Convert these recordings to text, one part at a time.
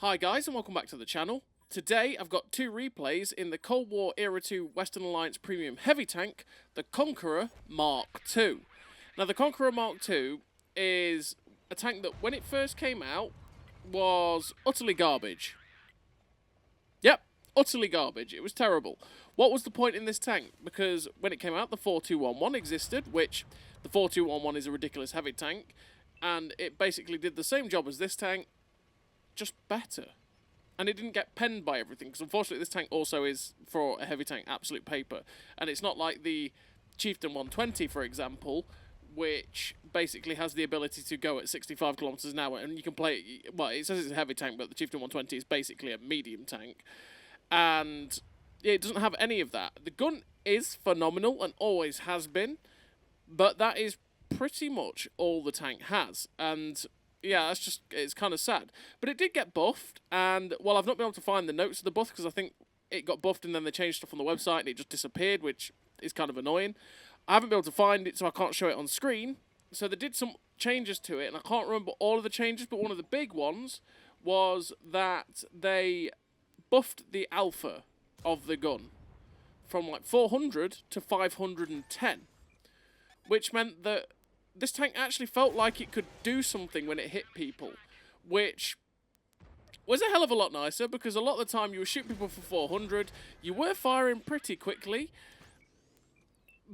Hi guys and welcome back to the channel. Today I've got two replays in the Cold War Era 2 Western Alliance Premium Heavy Tank, the Conqueror Mk2. Now the Conqueror Mk2 is a tank that when it first came out was utterly garbage. Yep, utterly garbage. It was terrible. What was the point in this tank? Because when it came out the 4211 existed, which the 4211 is a ridiculous heavy tank, and it basically did the same job as this tank, just better. And it didn't get penned by everything, because unfortunately this tank also is, for a heavy tank, absolute paper. And it's not like the Chieftain 120, for example, which basically has the ability to go at 65 kilometers an hour, and you can play, well, it says it's a heavy tank, but the Chieftain 120 is basically a medium tank. And it doesn't have any of that. The gun is phenomenal, and always has been, but that is pretty much all the tank has. And yeah, that's just, it's kind of sad. But it did get buffed, and, well, I've not been able to find the notes of the buff, because I think it got buffed and then they changed stuff on the website and it just disappeared, which is kind of annoying. I haven't been able to find it, so I can't show it on screen. So they did some changes to it, and I can't remember all of the changes, but one of the big ones was that they buffed the alpha of the gun from like 400 to 510, which meant that this tank actually felt like it could do something when it hit people, which was a hell of a lot nicer, because a lot of the time you were shooting people for 400, you were firing pretty quickly,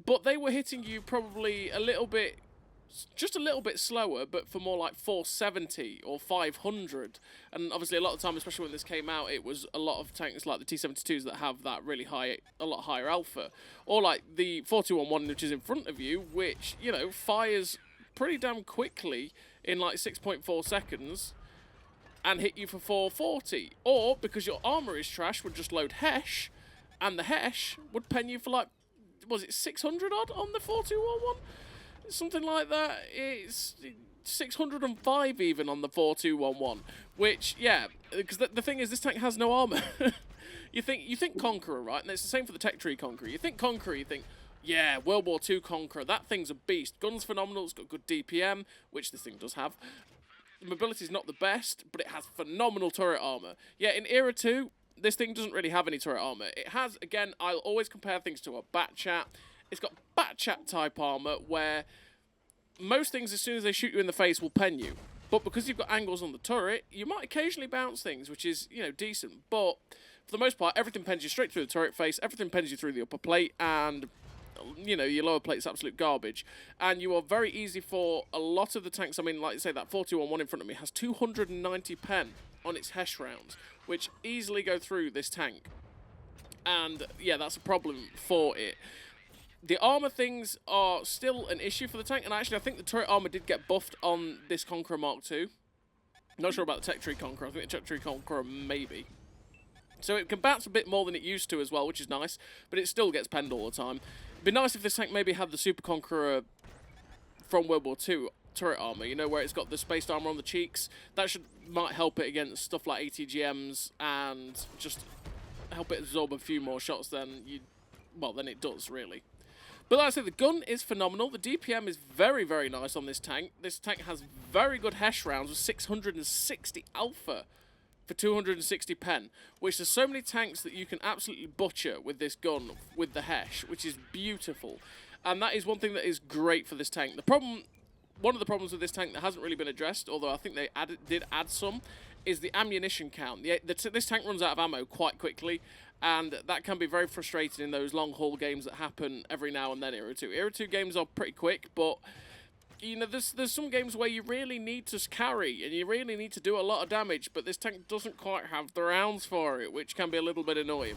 but they were hitting you probably a little bit, just a little bit slower, but for more like 470 or 500. And obviously a lot of the time, especially when this came out, it was a lot of tanks like the T-72s that have that really high, a lot higher alpha. Or like the 4211, which is in front of you, which, you know, fires pretty damn quickly in like 6.4 seconds and hit you for 440. Or, because your armor is trash, would just load Hesh, and the Hesh would pen you for like, was it 600 odd on the 4211? Something like that. It's 605 even on the 4211, which, yeah, because the thing is, this tank has no armor. you think Conqueror, right? And it's the same for the Tech Tree Conqueror. You think Conqueror, you think, yeah, World War II Conqueror, that thing's a beast. Gun's phenomenal, it's got good DPM, which this thing does have. The mobility's not the best, but it has phenomenal turret armor. Yeah, in Era 2, this thing doesn't really have any turret armor. It has, again, I'll always compare things to a Batchat. It's got Batchat type armor where most things, as soon as they shoot you in the face, will pen you. But because you've got angles on the turret, you might occasionally bounce things, which is, you know, decent. But for the most part, everything pens you straight through the turret face, everything pens you through the upper plate, and, you know, your lower plate's absolute garbage. And you are very easy for a lot of the tanks. I mean, like I say, that 4211 in front of me has 290 pen on its Hesh rounds, which easily go through this tank. And, yeah, that's a problem for it. The armor things are still an issue for the tank, and actually I think the turret armor did get buffed on this Conqueror Mk2. Not sure about the Tech Tree Conqueror. I think the Tech Tree Conqueror maybe. So it can bounce a bit more than it used to as well, which is nice, but it still gets penned all the time. It'd be nice if this tank maybe had the Super Conqueror from World War II turret armor, you know, where it's got the spaced armor on the cheeks. That might help it against stuff like ATGMs and just help it absorb a few more shots than it does, really. But like I said, the gun is phenomenal. The DPM is very, very nice on this tank. This tank has very good Hesh rounds with 660 alpha for 260 pen, which there's so many tanks that you can absolutely butcher with this gun with the Hesh, which is beautiful. And that is one thing that is great for this tank. One of the problems with this tank that hasn't really been addressed, although I think they did add some, is the ammunition count. This tank runs out of ammo quite quickly, and that can be very frustrating in those long haul games that happen every now and then. Era 2 games are pretty quick, but you know, there's some games where you really need to carry and you really need to do a lot of damage, but this tank doesn't quite have the rounds for it, which can be a little bit annoying.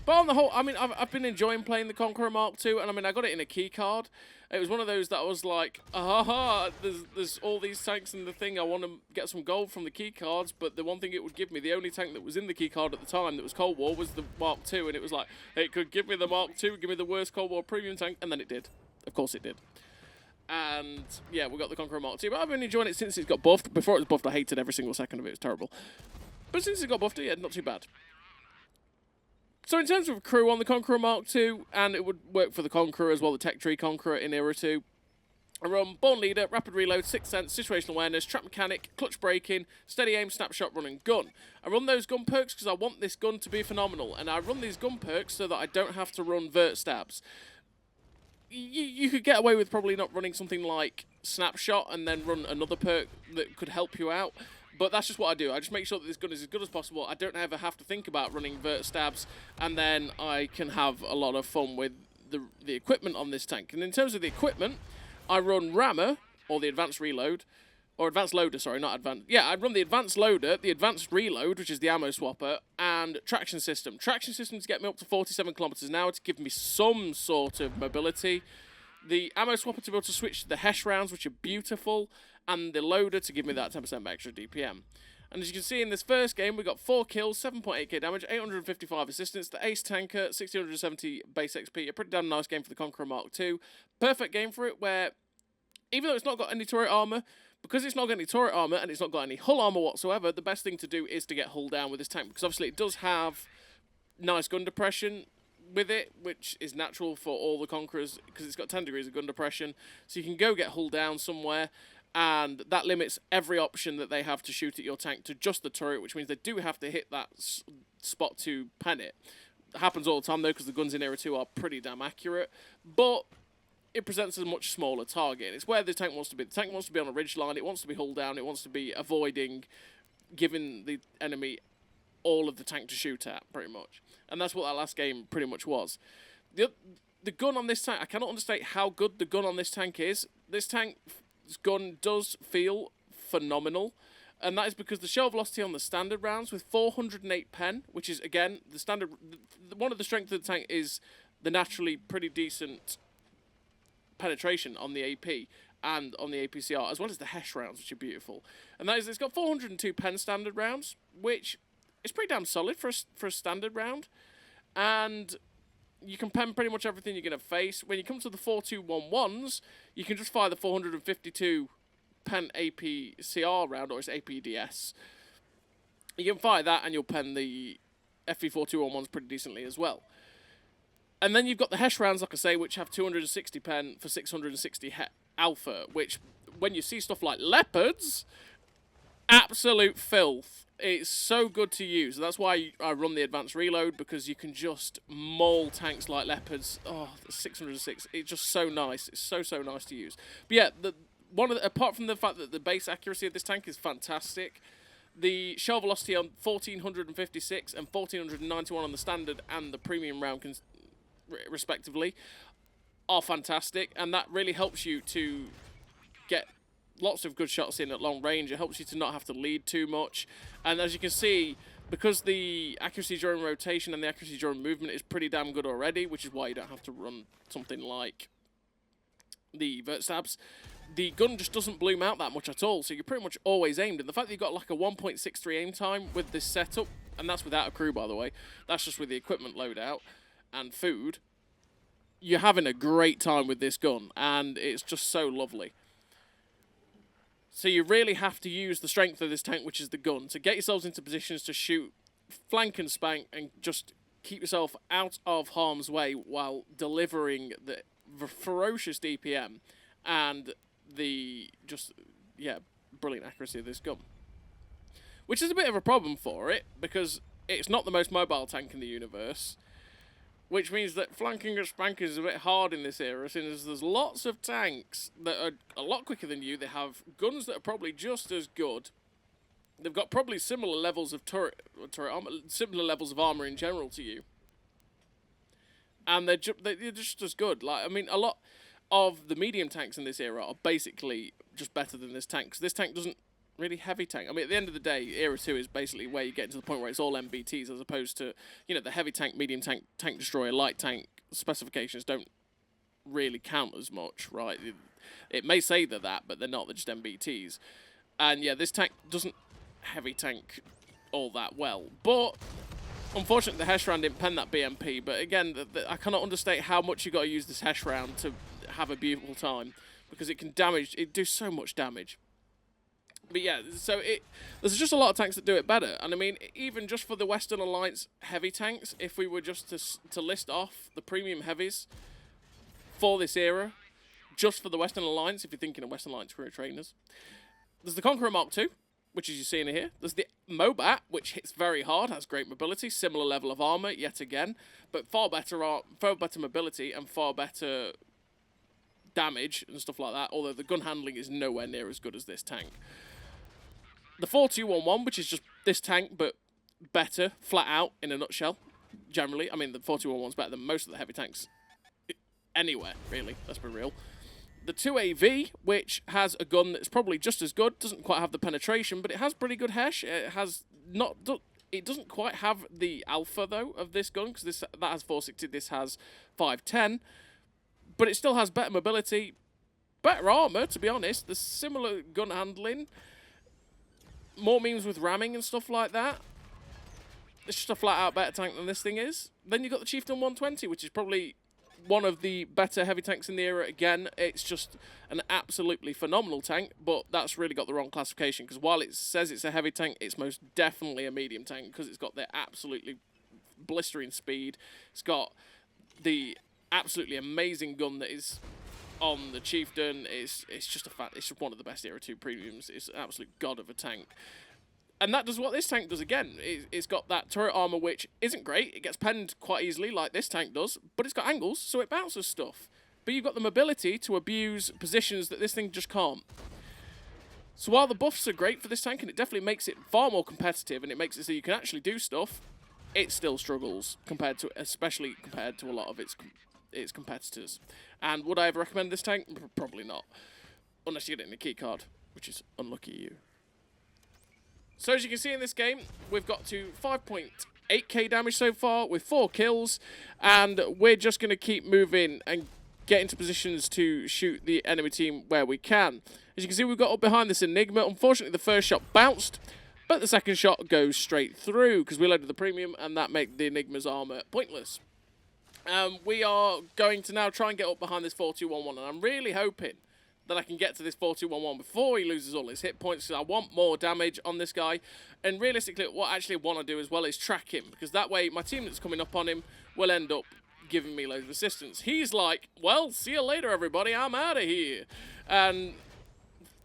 But on the whole, I mean, I've been enjoying playing the Conqueror Mk2, and I mean, I got it in a key card. It was one of those that I was like, there's all these tanks in the thing, I want to get some gold from the key cards, but the one thing it would give me, the only tank that was in the key card at the time that was Cold War, was the Mk2, and it was like, it could give me the Mk2, give me the worst Cold War premium tank, and then it did. Of course it did. And, yeah, we got the Conqueror Mk2, but I've been enjoying it since it got buffed. Before it was buffed, I hated every single second of it, it was terrible. But since it got buffed, yeah, not too bad. So in terms of crew on the Conqueror Mk2, and it would work for the Conqueror as well, the Tech Tree Conqueror in Era 2, I run Born Leader, Rapid Reload, Sixth Sense, Situational Awareness, Trap Mechanic, Clutch Braking, Steady Aim, Snapshot, Run and Gun. I run those gun perks because I want this gun to be phenomenal, and I run these gun perks so that I don't have to run vert stabs. You could get away with probably not running something like Snapshot and then run another perk that could help you out, but that's just what I do. I just make sure that this gun is as good as possible. I don't ever have to think about running vert stabs, and then I can have a lot of fun with the equipment on this tank. And in terms of the equipment, I run Rammer, or the Advanced Reload, or Advanced Loader, sorry, not Advanced. Yeah, I run the Advanced Loader, the Advanced Reload, which is the ammo swapper, and Traction System. Traction System to get me up to 47 kilometers an hour to give me some sort of mobility. The ammo swapper to be able to switch to the Hesh rounds, which are beautiful, and the Loader to give me that 10% extra DPM. And as you can see in this first game, we got 4 kills, 7.8k damage, 855 assistance, the Ace Tanker, 1670 base XP. A pretty damn nice game for the Conqueror Mk2. Perfect game for it, where even though it's not got any turret armor, because it's not got any turret armor and it's not got any hull armor whatsoever, the best thing to do is to get hull down with this tank, because obviously it does have nice gun depression with it, which is natural for all the Conquerors, because it's got 10 degrees of gun depression, so you can go get hull down somewhere, and that limits every option that they have to shoot at your tank to just the turret, which means they do have to hit that spot to pen it. It happens all the time, though, because the guns in Era 2 are pretty damn accurate, but it presents a much smaller target. It's where the tank wants to be. The tank wants to be on a ridge line, it wants to be hull down, it wants to be avoiding giving the enemy all of the tank to shoot at, pretty much. And that's what that last game pretty much was. The gun on this tank, I cannot understate how good the gun on this tank is. This tank's gun does feel phenomenal, and that is because the shell velocity on the standard rounds with 408 pen, which is, again, the standard. One of the strengths of the tank is the naturally pretty decent penetration on the AP and on the APCR, as well as the Hesh rounds, which are beautiful. And that is, it's got 402 pen standard rounds, which is pretty damn solid for a standard round. And you can pen pretty much everything you're going to face. When you come to the 4211s, you can just fire the 452 pen APCR round, or it's APDS. You can fire that and you'll pen the FV4211s pretty decently as well. And then you've got the Hesh rounds, like I say, which have 260 pen for 660 alpha, which, when you see stuff like Leopards, absolute filth. It's so good to use. That's why I run the Advanced Reload, because you can just maul tanks like Leopards. Oh, the 606. It's just so nice. It's so nice to use. But yeah, apart from the fact that the base accuracy of this tank is fantastic, the shell velocity on 1456 and 1491 on the standard and the premium round, respectively, are fantastic, and that really helps you to get lots of good shots in at long range. It helps you to not have to lead too much. And as you can see, because the accuracy during rotation and the accuracy during movement is pretty damn good already, which is why you don't have to run something like the vert stabs, the gun just doesn't bloom out that much at all, so you're pretty much always aimed. And the fact that you've got like a 1.63 aim time with this setup, and that's without a crew, by the way, that's just with the equipment loadout and food, you're having a great time with this gun, and it's just so lovely. So you really have to use the strength of this tank, which is the gun, to get yourselves into positions to shoot, flank and spank, and just keep yourself out of harm's way while delivering the ferocious DPM and the brilliant accuracy of this gun. Which is a bit of a problem for it, because it's not the most mobile tank in the universe, which means that flanking and spanking is a bit hard in this era, since there's lots of tanks that are a lot quicker than you. They have guns that are probably just as good. They've got probably similar levels of turret armor, similar levels of armor in general to you, and they're just as good. Like, I mean, a lot of the medium tanks in this era are basically just better than this tank, because this tank doesn't really heavy tank. I mean, at the end of the day, Era 2 is basically where you get to the point where it's all MBTs, as opposed to, you know, the heavy tank, medium tank, tank destroyer, light tank specifications don't really count as much, right? It may say they're that, but they're not. They're just MBTs. And yeah, this tank doesn't heavy tank all that well. But unfortunately, the Hesh round didn't pen that BMP. But again, I cannot understate how much you got to use this Hesh round to have a beautiful time, because it can damage. It does so much damage. But yeah, so there's just a lot of tanks that do it better. And I mean, even just for the Western Alliance heavy tanks, if we were just to list off the premium heavies for this era, just for the Western Alliance, if you're thinking of Western Alliance career trainers. There's the Conqueror Mk2, which is you see in here. There's the Mobat, which hits very hard, has great mobility, similar level of armor yet again, but far better mobility and far better damage and stuff like that, although the gun handling is nowhere near as good as this tank. The 4211, which is just this tank, but better, flat out, in a nutshell, generally. I mean, the 4211's better than most of the heavy tanks anywhere, really, let's be real. The 2AV, which has a gun that's probably just as good, doesn't quite have the penetration, but it has pretty good hesh. It doesn't quite have the alpha, though, of this gun, because that has 460, this has 510. But it still has better mobility, better armor, to be honest. There's similar gun handling, more memes with ramming and stuff like that. It's just a flat-out better tank than this thing is. Then you've got the Chieftain 120, which is probably one of the better heavy tanks in the era. Again, it's just an absolutely phenomenal tank, but that's really got the wrong classification, because while it says it's a heavy tank, it's most definitely a medium tank, because it's got the absolutely blistering speed. It's got the absolutely amazing gun that is on the Chieftain. It's just it's just one of the best Era 2 premiums. It's an absolute god of a tank. And that does what this tank does again. It's got that turret armor, which isn't great. It gets penned quite easily, like this tank does, but it's got angles, so it bounces stuff. But you've got the mobility to abuse positions that this thing just can't. So while the buffs are great for this tank, and it definitely makes it far more competitive, and it makes it so you can actually do stuff, it still struggles, especially compared to a lot of its competitors. And would I ever recommend this tank? Probably not. Unless you get it in a key card, which is unlucky you. So as you can see in this game, we've got to 5.8k damage so far with 4 kills, and we're just going to keep moving and get into positions to shoot the enemy team where we can. As you can see, we've got up behind this Enigma. Unfortunately, the first shot bounced, but the second shot goes straight through because we loaded the premium, and that made the Enigma's armor pointless. We are going to now try and get up behind this 4211, and I'm really hoping that I can get to this 4211 before he loses all his hit points, because I want more damage on this guy. And realistically, what I actually want to do as well is track him, because that way my team that's coming up on him will end up giving me loads of assistance. He's like, well, see you later, everybody, I'm out of here. And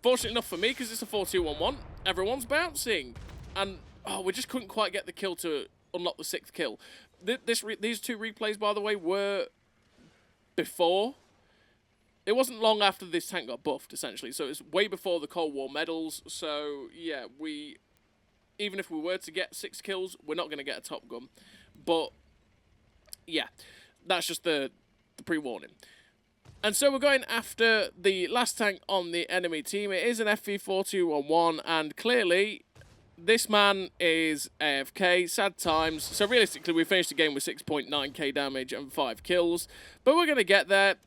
fortunately enough for me, because it's a 4211, everyone's bouncing. And, oh, we just couldn't quite get the kill to unlock the 6th kill. These two replays, by the way, were before. It wasn't long after this tank got buffed, essentially, so it was way before the Cold War medals. So, yeah, even if we were to get 6 kills, we're not going to get a Top Gun. But, yeah, that's just the pre-warning. And so we're going after the last tank on the enemy team. It is an FV4211, and clearly this man is AFK, sad times. So realistically, we finished the game with 6.9k damage and 5 kills, but we're going to get there.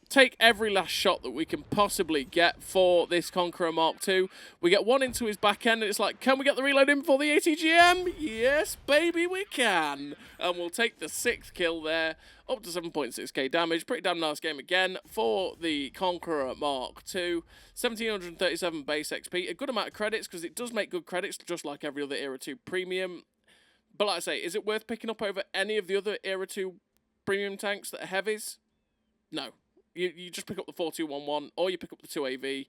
Take every last shot that we can possibly get for this Conqueror Mk2. We get one into his back end, and it's like, can we get the reload in for the ATGM? Yes, baby, we can. And we'll take the 6th kill there, up to 7.6k damage. Pretty damn nice game again for the Conqueror Mk2. 1737 base XP. A good amount of credits, because it does make good credits, just like every other Era 2 premium. But like I say, is it worth picking up over any of the other Era 2 premium tanks that are heavies? No. You just pick up the 4211, or you pick up the 2AV,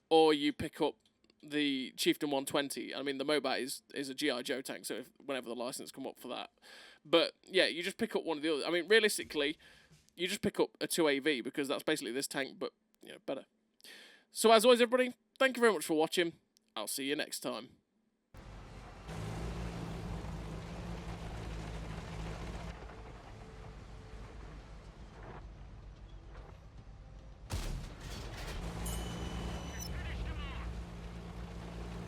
or you pick up the Chieftain 120. I mean, the Mobat is a G.I. Joe tank, so whenever the license come up for that. But, yeah, you just pick up one of the others. I mean, realistically, you just pick up a 2AV, because that's basically this tank, but, you know, better. So, as always, everybody, thank you very much for watching. I'll see you next time.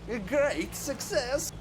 A great success!